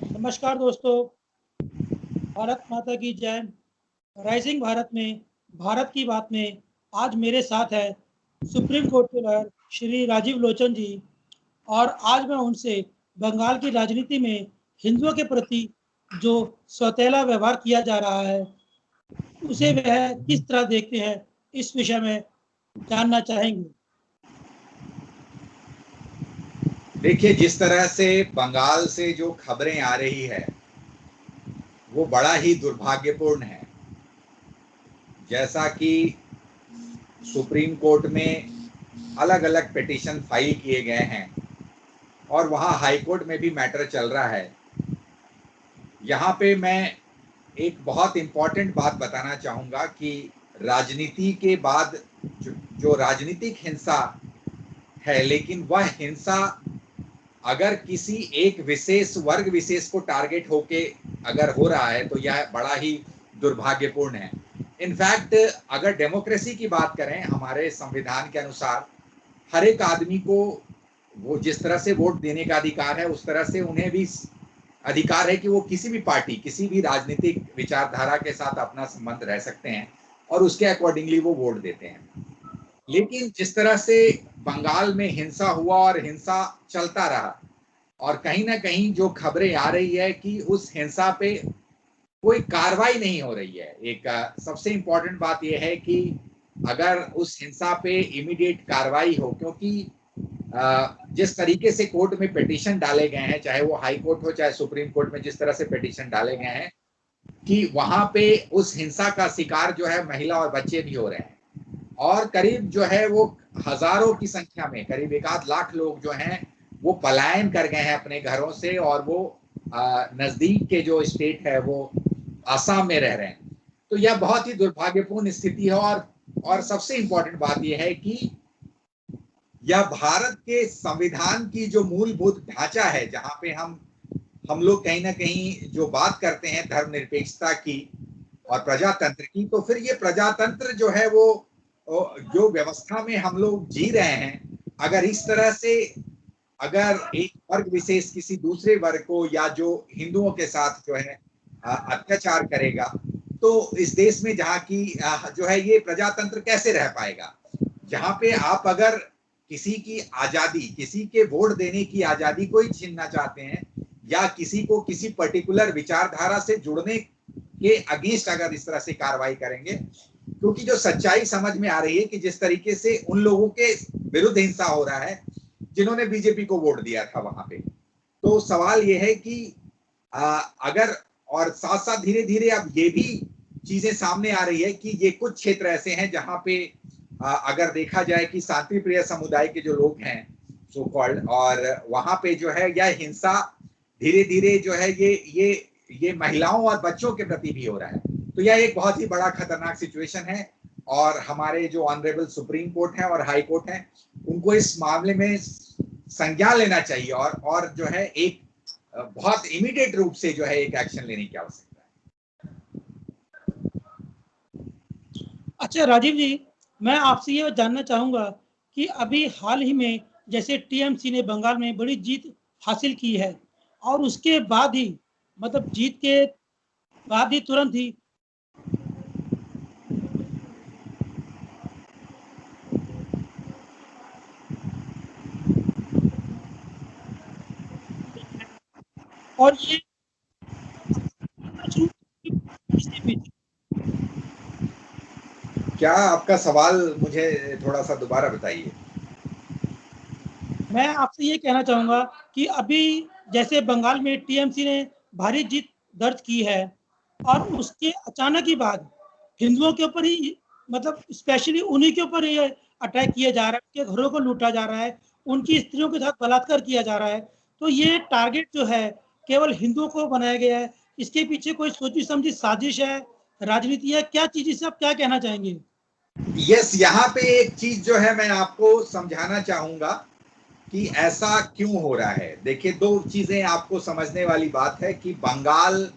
नमस्कार दोस्तों, भारत माता की जय। राइजिंग भारत में भारत की बात में आज मेरे साथ है सुप्रीम कोर्ट के लॉयर श्री राजीव लोचन जी। और आज मैं उनसे बंगाल की राजनीति में हिंदुओं के प्रति जो सौतेला व्यवहार किया जा रहा है उसे वह किस तरह देखते हैं, इस विषय में जानना चाहेंगे। देखिए, जिस तरह से बंगाल से जो खबरें आ रही है वो बड़ा ही दुर्भाग्यपूर्ण है। जैसा कि सुप्रीम कोर्ट में अलग अलग पिटीशन फाइल किए गए हैं और वहाँ हाई कोर्ट में भी मैटर चल रहा है। यहाँ पे मैं एक बहुत इम्पॉर्टेंट बात बताना चाहूँगा कि राजनीति के बाद जो राजनीतिक हिंसा है, लेकिन वह हिंसा अगर किसी एक विशेष वर्ग विशेष को टारगेट होके अगर हो रहा है तो यह बड़ा ही दुर्भाग्यपूर्ण है। इनफैक्ट अगर डेमोक्रेसी की बात करें, हमारे संविधान के अनुसार हर एक आदमी को वो जिस तरह से वोट देने का अधिकार है उस तरह से उन्हें भी अधिकार है कि वो किसी भी पार्टी, किसी भी राजनीतिक विचारधारा के साथ अपना संबंध रह सकते हैं और उसके अकॉर्डिंगली वो वोट देते हैं। लेकिन जिस तरह से बंगाल में हिंसा हुआ और हिंसा चलता रहा और कहीं ना कहीं जो खबरें आ रही है कि उस हिंसा पे कोई कार्रवाई नहीं हो रही है। एक सबसे इम्पोर्टेंट बात यह है कि अगर उस हिंसा पे इमीडिएट कार्रवाई हो, क्योंकि जिस तरीके से कोर्ट में पिटीशन डाले गए हैं, चाहे वो हाई कोर्ट हो चाहे सुप्रीम कोर्ट में, जिस तरह से पिटीशन डाले गए हैं कि वहां पे उस हिंसा का शिकार जो है महिला और बच्चे भी हो रहे हैं और करीब जो है वो हजारों की संख्या में, करीब 1 लाख लोग जो हैं वो पलायन कर गए हैं अपने घरों से और वो नजदीक के जो स्टेट है वो आसाम में रह रहे हैं। तो यह बहुत ही दुर्भाग्यपूर्ण स्थिति है और सबसे इंपॉर्टेंट बात यह है कि यह भारत के संविधान की जो मूलभूत ढांचा है, जहां पे हम लोग कहीं ना कहीं जो बात करते हैं धर्मनिरपेक्षता की और प्रजातंत्र की, तो फिर ये प्रजातंत्र जो है वो जो व्यवस्था में हम लोग जी रहे हैं, अगर इस तरह से अगर एक वर्ग विशेष किसी दूसरे वर्ग को या जो हिंदुओं के साथ जो है अत्याचार करेगा, तो इस देश में जहाँ की जो है ये प्रजातंत्र कैसे रह पाएगा, जहाँ पे आप अगर किसी की आजादी, किसी के वोट देने की आजादी को ही छीनना चाहते हैं या किसी को किसी पर्टिकुलर विचारधारा से जुड़ने के अगेंस्ट अगर इस तरह से कार्रवाई करेंगे, क्योंकि जो सच्चाई समझ में आ रही है कि जिस तरीके से उन लोगों के विरुद्ध हिंसा हो रहा है जिन्होंने बीजेपी को वोट दिया था वहां पे, तो सवाल यह है कि अगर और साथ साथ धीरे धीरे अब ये भी चीजें सामने आ रही है कि ये कुछ क्षेत्र ऐसे हैं जहां पे अगर देखा जाए कि शांति प्रिय समुदाय के जो लोग हैं सो कॉल्ड, और वहां पे जो है यह हिंसा धीरे धीरे जो है ये महिलाओं और बच्चों के प्रति भी हो रहा है। तो यह एक बहुत ही बड़ा खतरनाक सिचुएशन है और हमारे जो ऑनरेबल सुप्रीम कोर्ट है और हाई कोर्ट है उनको इस मामले में संज्ञान लेना चाहिए और जो है एक बहुत इमीडिएट रूप से जो है एक एक्शन लेने की आवश्यकता है। अच्छा राजीव जी, मैं आपसे ये जानना चाहूँगा कि अभी हाल ही में जैसे टीएमसी ने बंगाल में बड़ी जीत हासिल की है और उसके बाद ही मतलब जीत के बाद ही तुरंत ही और ये क्या आपका सवाल मुझे थोड़ा सा दोबारा बताइए। मैं आपसे ये कहना चाहूँगा कि अभी जैसे बंगाल में टीएमसी ने भारी जीत दर्ज की है और उसके अचानक ही बाद हिंदुओं के ऊपर ही मतलब स्पेशली उन्हीं के ऊपर ही अटैक किया जा रहा है, उनके घरों को लूटा जा रहा है, उनकी स्त्रियों के साथ बलात्कार किया जा रहा है। तो ये टारगेट जो है केवल हिंदुओं को बनाया गया है, इसके पीछे कोई सोची समझी साजिश है, राजनीति है, क्या चीज, इससे आप क्या कहना चाहेंगे? यस, यहाँ पे एक चीज जो है मैं आपको समझाना चाहूंगा कि ऐसा क्यों हो रहा है। देखिए, दो चीजें आपको समझने वाली बात है कि बंगाल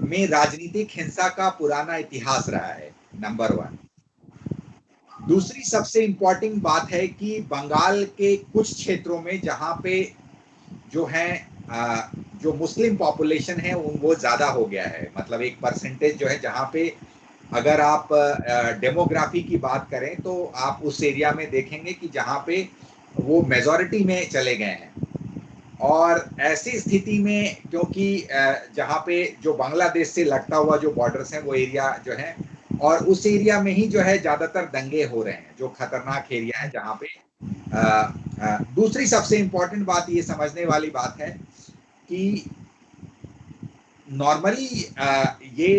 में राजनीतिक हिंसा का पुराना इतिहास रहा है, नंबर 1। दूसरी सबसे इंपॉर्टेंट बात है कि बंगाल के कुछ क्षेत्रों में जहां पे जो है जो मुस्लिम पॉपुलेशन है वो ज्यादा हो गया है। मतलब एक परसेंटेज जो है जहाँ पे अगर आप डेमोग्राफी की बात करें तो आप उस एरिया में देखेंगे कि जहाँ पे वो मेजॉरिटी में चले गए हैं। और ऐसी स्थिति में क्योंकि जहाँ पे जो बांग्लादेश से लगता हुआ जो बॉर्डर्स हैं वो एरिया जो है, और उस एरिया में ही जो है ज्यादातर दंगे हो रहे हैं, जो खतरनाक एरिया है जहाँ पे दूसरी सबसे इंपॉर्टेंट बात ये समझने वाली बात है कि नॉर्मली ये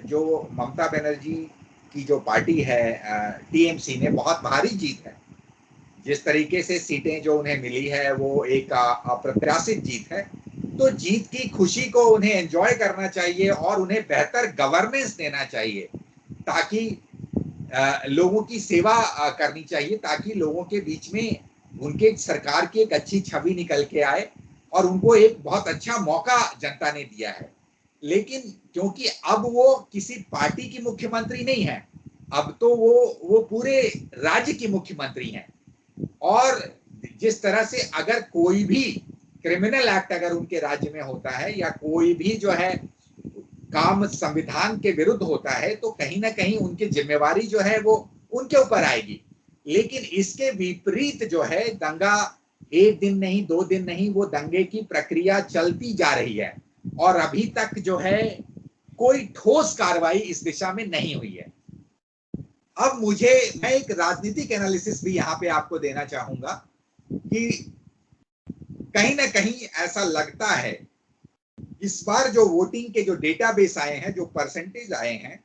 जो ममता बनर्जी की जो पार्टी है टीएमसी ने बहुत भारी जीत है। जिस तरीके से सीटें जो उन्हें मिली है वो एक अप्रत्याशित जीत है। तो जीत की खुशी को उन्हें एंजॉय करना चाहिए और उन्हें बेहतर गवर्नेंस देना चाहिए, ताकि लोगों की सेवा करनी चाहिए, ताकि लोगों के बीच में उनके सरकार की एक अच्छी छवि निकल के आए, और उनको एक बहुत अच्छा मौका जनता ने दिया है। लेकिन क्योंकि अब वो किसी पार्टी की मुख्यमंत्री नहीं है, अब तो वो पूरे राज्य की मुख्यमंत्री हैं। और जिस तरह से अगर कोई भी क्रिमिनल एक्ट अगर उनके राज्य में होता है या कोई भी जो है काम संविधान के विरुद्ध होता है, तो कहीं ना कहीं उनकी जिम्मेवारी जो है वो उनके ऊपर आएगी। लेकिन इसके विपरीत जो है दंगा एक दिन नहीं, 2 दिन नहीं, वो दंगे की प्रक्रिया चलती जा रही है और अभी तक जो है कोई ठोस कार्रवाई इस दिशा में नहीं हुई है। अब मैं एक राजनीतिक एनालिसिस भी यहाँ पे आपको देना चाहूंगा कि कहीं ना कहीं ऐसा लगता है इस बार जो वोटिंग के जो डेटाबेस आए हैं, जो परसेंटेज आए हैं,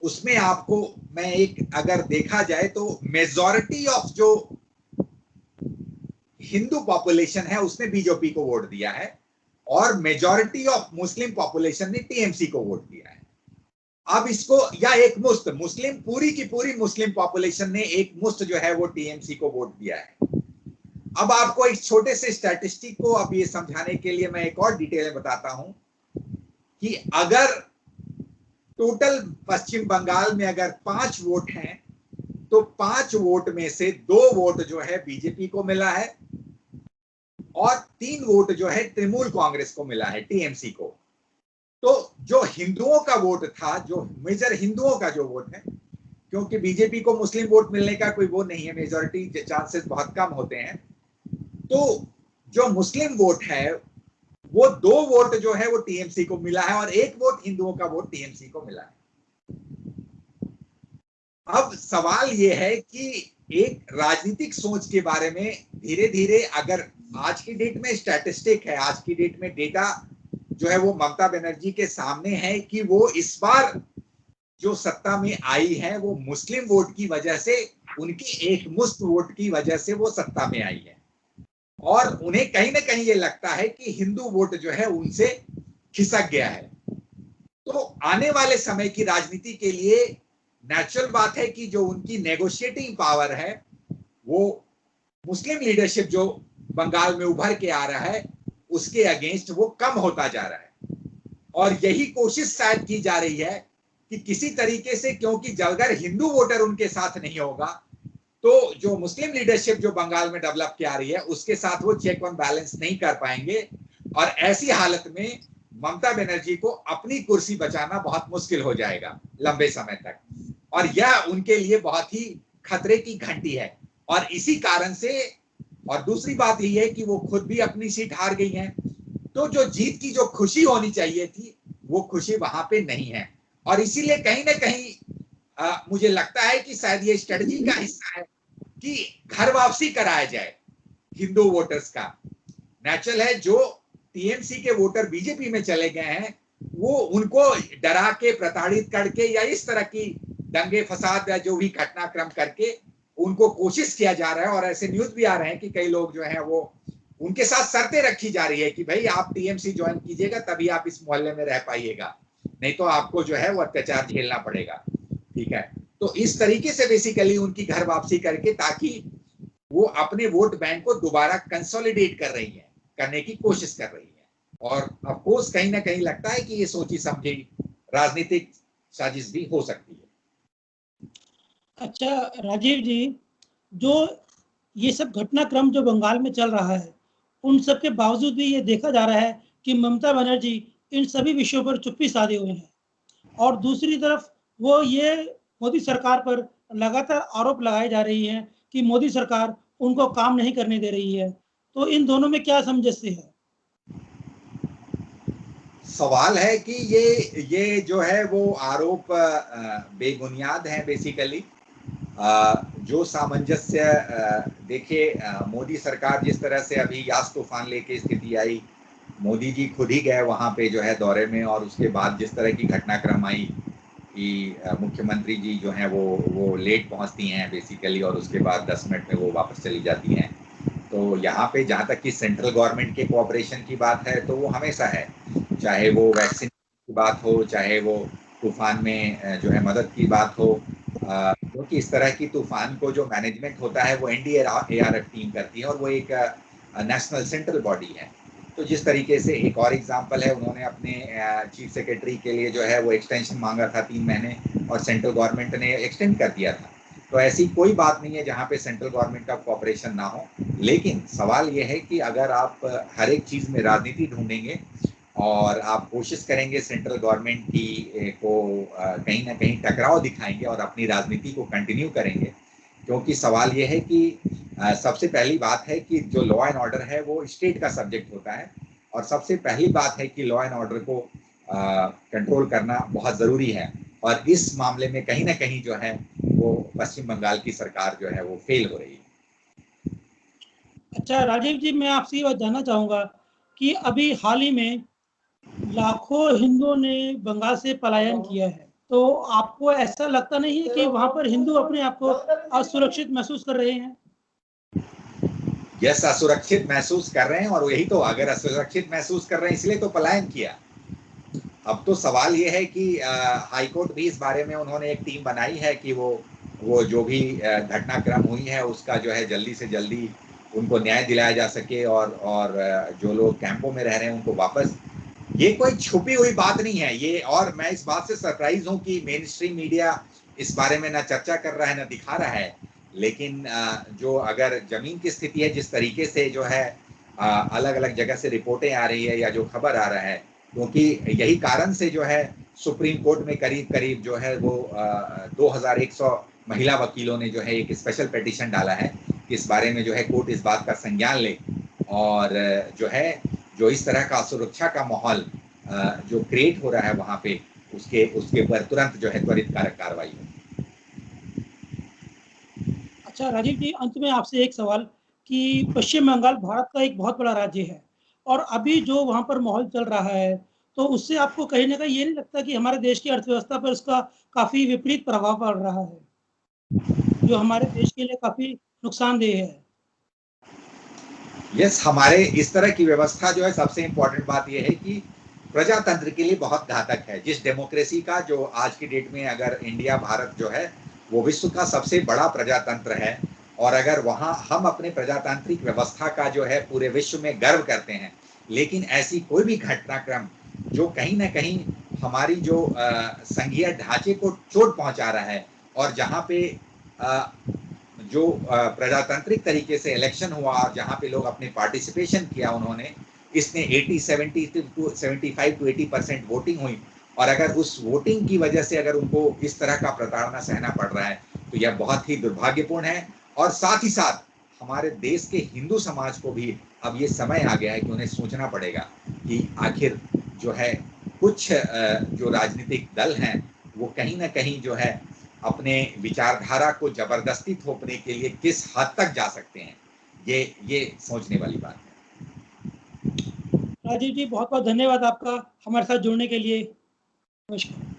उसमें आपको मैं एक अगर देखा जाए तो मेजॉरिटी ऑफ जो हिंदू पॉपुलेशन है उसने बीजेपी को वोट दिया है और मेजॉरिटी ऑफ मुस्लिम पॉपुलेशन ने टीएमसी को वोट दिया है। अब इसको या एक मुश्त मुस्लिम, पूरी की पूरी मुस्लिम पॉपुलेशन ने एक मुश्त जो है वो टीएमसी को वोट दिया है। अब आपको एक छोटे से स्टैटिस्टिक को अब ये समझाने के लिए मैं एक और डिटेल बताता हूं कि अगर टोटल पश्चिम बंगाल में अगर 5 वोट हैं तो 5 वोट में से 2 वोट जो है बीजेपी को मिला है और 3 वोट जो है तृणमूल कांग्रेस को मिला है, टीएमसी को। तो जो हिंदुओं का वोट था, जो मेजर हिंदुओं का जो वोट है, क्योंकि बीजेपी को मुस्लिम वोट मिलने का कोई वो नहीं है, मेजॉरिटी चांसेस बहुत कम होते हैं, तो जो मुस्लिम वोट है वो 2 वोट जो है वो टीएमसी को मिला है और 1 वोट हिंदुओं का वोट टीएमसी को मिला है। अब सवाल ये है कि एक राजनीतिक सोच के बारे में धीरे धीरे, अगर आज की डेट में स्टैटिस्टिक है, आज की डेट में डेटा जो है वो ममता बनर्जी के सामने है कि वो इस बार जो सत्ता में आई है वो मुस्लिम वोट की वजह से, उनकी एक मुश्त वोट की वजह से वो सत्ता में आई है और उन्हें कहीं ना कहीं ये लगता है कि हिंदू वोट जो है उनसे खिसक गया है। तो आने वाले समय की राजनीति के लिए नेचुरल बात है कि जो उनकी नेगोशिएटिंग पावर है वो मुस्लिम लीडरशिप जो बंगाल में उभर के आ रहा है उसके अगेंस्ट वो कम होता जा रहा है और यही कोशिश शायद की जा रही है कि किसी तरीके से, क्योंकि अगर हिंदू वोटर उनके साथ नहीं होगा तो जो मुस्लिम लीडरशिप जो बंगाल में डेवलप की आ रही है उसके साथ वो चेक ऑन बैलेंस नहीं कर पाएंगे और ऐसी हालत में ममता बनर्जी को अपनी कुर्सी बचाना बहुत मुश्किल हो जाएगा लंबे समय तक, और यह उनके लिए बहुत ही खतरे की घंटी है। और इसी कारण से, और दूसरी बात यही है कि वो खुद भी अपनी सीट हार गई हैं, तो जो जीत की जो खुशी होनी चाहिए थी वो खुशी वहां पे नहीं है और इसीलिए कहीं ना कहीं मुझे लगता है कि शायद ये स्ट्रेटजी का हिस्सा है कि घर वापसी कराया जाए हिंदू वोटर्स का। नेचुरल है जो टीएमसी के वोटर बीजेपी में चले गए हैं वो उनको डरा के, प्रताड़ित करके या इस तरह की दंगे फसाद या जो भी घटनाक्रम करके उनको कोशिश किया जा रहा है। और ऐसे न्यूज भी आ रहे हैं कि कई लोग जो हैं वो उनके साथ शर्तें रखी जा रही है कि भाई आप टीएमसी ज्वाइन कीजिएगा तभी आप इस मोहल्ले में रह पाइएगा, नहीं तो आपको जो है वो अत्याचार झेलना पड़ेगा। ठीक है, तो इस तरीके से बेसिकली उनकी घर वापसी करके ताकि वो अपने वोट बैंक को दोबारा कंसोलिडेट कर रही है, करने की कोशिश कर रही है। और ऑफ कोर्स कहीं ना कहीं लगता है कि ये सोची समझी राजनीतिक साजिश भी हो सकती है। अच्छा राजीव जी, जो ये सब घटनाक्रम जो बंगाल में चल रहा है उन सब के बावजूद भी ये देखा जा रहा है कि ममता बनर्जी इन सभी विषयों पर चुप्पी साधे हुए हैं। और दूसरी तरफ वो ये मोदी सरकार पर लगातार आरोप लगाए जा रही हैं कि मोदी सरकार उनको काम नहीं करने दे रही है। तो इन दोनों में क्या सामंजस्य है? सवाल है कि ये जो है वो आरोप बेबुनियाद हैं बेसिकली। जो सामंजस्य, देखिए, मोदी सरकार जिस तरह से अभी यास तूफान लेके स्थिति आई, मोदी जी खुद ही गए वहां पे जो है दौरे में, और उसके बाद जिस तरह की घटनाक्रम आई कि मुख्यमंत्री जी जो हैं वो लेट पहुंचती हैं बेसिकली, और उसके बाद 10 मिनट में वो वापस चली जाती हैं। तो यहाँ पे जहाँ तक कि सेंट्रल गवर्नमेंट के कोऑपरेशन की बात है तो वो हमेशा है, चाहे वो वैक्सीन की बात हो, चाहे वो तूफान में जो है मदद की बात हो, क्योंकि इस तरह की तूफान को जो मैनेजमेंट होता है वो एनडीआरएफ टीम करती है, और वो एक नेशनल सेंट्रल बॉडी है। तो जिस तरीके से एक और एग्जांपल है, उन्होंने अपने चीफ सेक्रेटरी के लिए जो है वो एक्सटेंशन मांगा था 3 महीने, और सेंट्रल गवर्नमेंट ने एक्सटेंड कर दिया था। तो ऐसी कोई बात नहीं है जहाँ पे सेंट्रल गवर्नमेंट का कोऑपरेशन ना हो। लेकिन सवाल ये है कि अगर आप हर एक चीज में राजनीति ढूंढेंगे और आप कोशिश करेंगे सेंट्रल गवर्नमेंट की को कहीं ना कहीं टकराव दिखाएंगे और अपनी राजनीति को कंटिन्यू करेंगे, क्योंकि सवाल ये है कि सबसे पहली बात है कि जो लॉ एंड ऑर्डर है वो स्टेट का सब्जेक्ट होता है, और सबसे पहली बात है कि लॉ एंड ऑर्डर को कंट्रोल करना बहुत ज़रूरी है। और इस मामले में कहीं ना कहीं जो है वो पश्चिम बंगाल की सरकार जो है वो फेल हो रही है। अच्छा राजीव जी, मैं आपसे ये बात जानना चाहूँगा कि अभी हाल ही में लाखों हिंदुओं ने बंगाल से पलायन किया है, तो आपको ऐसा लगता नहीं है कि वहाँ पर हिंदू अपने आप को असुरक्षित महसूस कर रहे हैं? यस, असुरक्षित महसूस कर रहे हैं, और यही तो, अगर असुरक्षित महसूस कर रहे हैं इसलिए तो पलायन किया। अब तो सवाल ये है कि हाईकोर्ट भी इस बारे में उन्होंने एक टीम बनाई है कि वो जो भी घटनाक्रम हुई है उसका जो है जल्दी से जल्दी उनको न्याय दिलाया जा सके, और जो लोग कैंपों में रह रहे हैं उनको वापस। ये कोई छुपी हुई बात नहीं है ये, और मैं इस बात से सरप्राइज हूं कि मेन स्ट्रीम मीडिया इस बारे में ना चर्चा कर रहा है ना दिखा रहा है। लेकिन जो अगर जमीन की स्थिति है, जिस तरीके से जो है अलग अलग जगह से रिपोर्टें आ रही है या जो खबर आ रहा है, क्योंकि यही कारण से जो है सुप्रीम कोर्ट में करीब करीब जो है वो 2100 महिला वकीलों ने जो है एक स्पेशल पिटीशन डाला है, इस बारे में जो है कोर्ट इस बात का संज्ञान ले, और जो है जो इस तरह का सुरक्षा का माहौल जो क्रिएट हो रहा है वहां पे, उसके पर तुरंत जो है त्वरित कार्रवाई हो। अच्छा राजीव जी, अंत में आपसे एक सवाल कि पश्चिम बंगाल भारत का एक बहुत बड़ा राज्य है, और अभी जो वहाँ पर माहौल चल रहा है, तो उससे आपको कहीं ना कहीं ये नहीं लगता कि हमारे देश की अर्थव्यवस्था पर उसका काफी विपरीत प्रभाव पड़ रहा है, जो हमारे देश के लिए काफी नुकसानदेह है? यस, हमारे इस तरह की व्यवस्था जो है, सबसे इंपॉर्टेंट बात यह है कि प्रजातंत्र के लिए बहुत घातक है। जिस डेमोक्रेसी का जो आज की डेट में, अगर इंडिया भारत जो है वो विश्व का सबसे बड़ा प्रजातंत्र है, और अगर वहाँ हम अपने प्रजातांत्रिक व्यवस्था का जो है पूरे विश्व में गर्व करते हैं, लेकिन ऐसी कोई भी घटनाक्रम जो कहीं ना कहीं हमारी जो संघीय ढांचे को चोट पहुंचा रहा है, और जहाँ पे जो प्रजातांत्रिक तरीके से इलेक्शन हुआ और जहाँ पे लोग अपने पार्टिसिपेशन किया उन्होंने, इसने 75 to 80% वोटिंग हुई, और अगर उस वोटिंग की वजह से अगर उनको इस तरह का प्रताड़ना सहना पड़ रहा है तो यह बहुत ही दुर्भाग्यपूर्ण है। और साथ ही साथ हमारे देश के हिंदू समाज को भी अब ये समय आ गया है कि उन्हें सोचना पड़ेगा कि आखिर जो है कुछ जो राजनीतिक दल हैं वो कहीं ना कहीं जो है अपने विचारधारा को जबरदस्ती थोपने के लिए किस हद तक जा सकते हैं, ये सोचने वाली बात है। राजीव जी, बहुत बहुत धन्यवाद आपका हमारे साथ जुड़ने के लिए। नमस्कार।